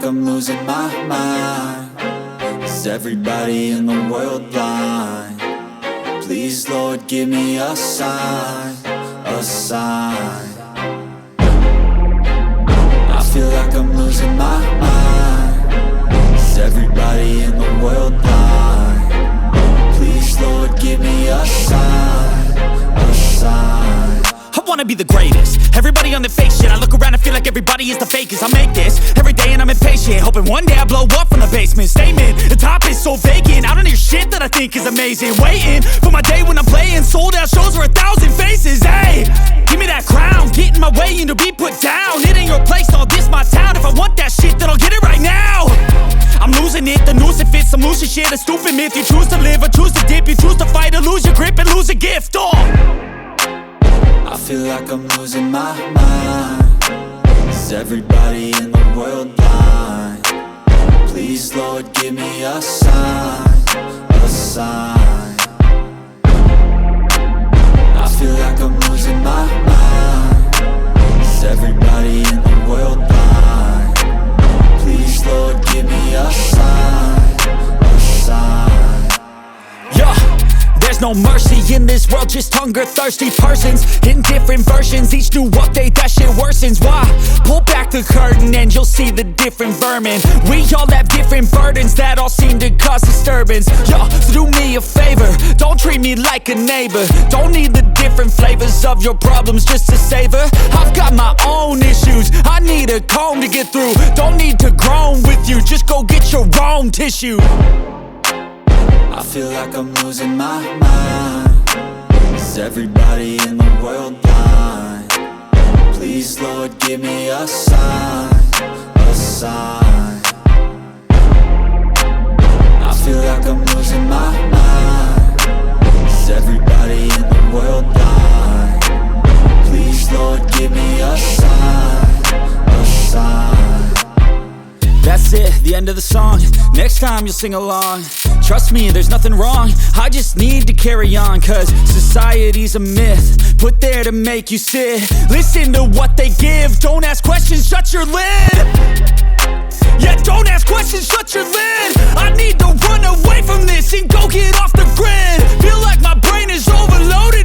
I'm losing my mind. Is everybody in the world blind? Please, Lord, give me a sign, a sign. I feel like I'm losing my mind. Is everybody in the world blind? Please, Lord, give me a sign, a sign. I wanna be the greatest. Everybody on the fake shit. I look around and feel like everybody is the fakest. I make this every day and I'm impatient, hoping one day I blow up from the basement. Statement, the top is so vacant. I don't hear shit that I think is amazing. Waiting for my day when I'm playing sold out shows for 1,000 faces. Hey, give me that crown, get in my way and to be put down. It ain't your place, all this my town. If I want that shit, then I'll get it right now. I'm losing it, the noose it fits. I'm losing shit, a stupid myth. You choose to live or choose to dip. You choose to fight or lose your grip and lose a gift. I feel like I'm losing my mind. Is everybody in the world blind? Please, Lord, give me a sign, a sign. I feel like I'm losing my mind. Is everybody in the world blind? Please, Lord, give me a sign, a sign. Yeah. There's no mercy in this world, just hunger-thirsty persons in different versions. Each new update, that shit worsens. Why? Pull back the curtain and you'll see the different vermin. We all have different burdens that all seem to cause disturbance. Yo, so do me a favor, don't treat me like a neighbor. Don't need the different flavors of your problems just to savor. I've got my own issues, I need a comb to get through. Don't need to groan with you, just go get your own tissue. I feel like I'm losing my mind. Is everybody in the world blind? Please, Lord, give me a sign, a sign. I feel like I'm losing my mind. Is everybody in the world blind? Please, Lord, give me a sign, a sign. That's it, the end of the song. Next time you'll sing along. Trust me, there's nothing wrong. I just need to carry on, cause society's a myth put there to make you sit. Listen to what they give. Don't ask questions, shut your lid. Yeah, don't ask questions, shut your lid. I need to run away from this and go get off the grid. Feel like my brain is overloaded